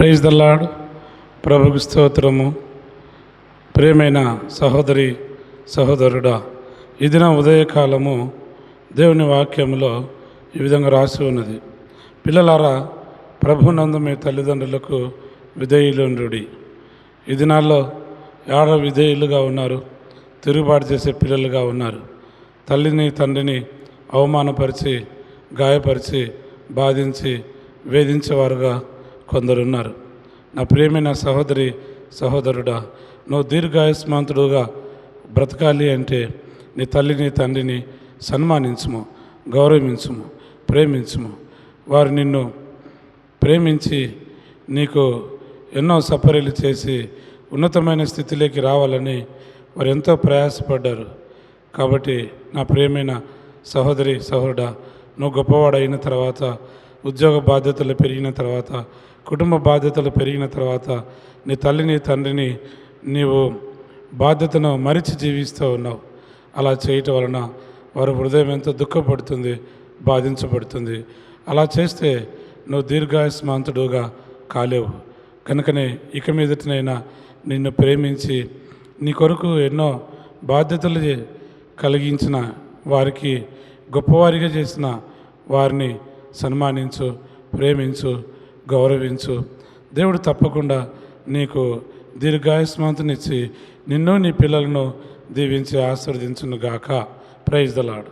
Praise the lord. ప్రభుకు స్తోత్రము. ప్రియమైన సహోదరి సహోదరుడా, ఈ దిన ఉదయకాలము దేవుని వాక్యంలో ఈ విధంగా రాసి ఉన్నది. పిల్లలారా, ప్రభునందు మీ తల్లిదండ్రులకు విధేయులుండుడి. ఈ దినాల్లో ఏడ విధేయులుగా ఉన్నారు, తిరుగుబాటు చేసే పిల్లలుగా ఉన్నారు. తల్లిని తండ్రిని అవమానపరిచి, గాయపరిచి, బాధించి, వేధించేవారుగా కొందరున్నారు. నా ప్రియమైన సహోదరి సహోదరుడా, నువ్వు దీర్ఘాయుష్మంతుడుగా బ్రతకాలి అంటే నీ తల్లిని తండ్రిని సన్మానించుము, గౌరవించుము, ప్రేమించుము. వారు నిన్ను ప్రేమించి నీకు ఎన్నో సపర్యలు చేసి ఉన్నతమైన స్థితిలోకి రావాలని వారు ఎంతో ప్రయాసపడ్డారు. కాబట్టి నా ప్రియమైన సహోదరి సహోదరుడా, నువ్వు గొప్పవాడైన తర్వాత, ఉద్యోగ బాధ్యతలు పెరిగిన తర్వాత, కుటుంబ బాధ్యతలు పెరిగిన తర్వాత నీ తల్లిని తండ్రిని నీవు బాధ్యతను మరిచి జీవిస్తూ ఉన్నావు. అలా చేయటం వలన వారి హృదయం ఎంతో దుఃఖపడుతుంది, బాధించబడుతుంది. అలా చేస్తే నువ్వు దీర్ఘాయుష్మంతుడుగా కాలేవు. కనుకనే ఇక మీదటినైనా నిన్ను ప్రేమించి నీ కొరకు ఎన్నో బాధ్యతలు కలిగించిన వారికి, గొప్పవారిగా చేసిన వారిని సన్మానించు, ప్రేమించు, గౌరవించు. దేవుడు తప్పకుండా నీకు దీర్ఘాయుష్మంతునిచ్చి నిన్ను నీ పిల్లలను దీవించి ఆశీర్వదించునుగాక. Praise the lord.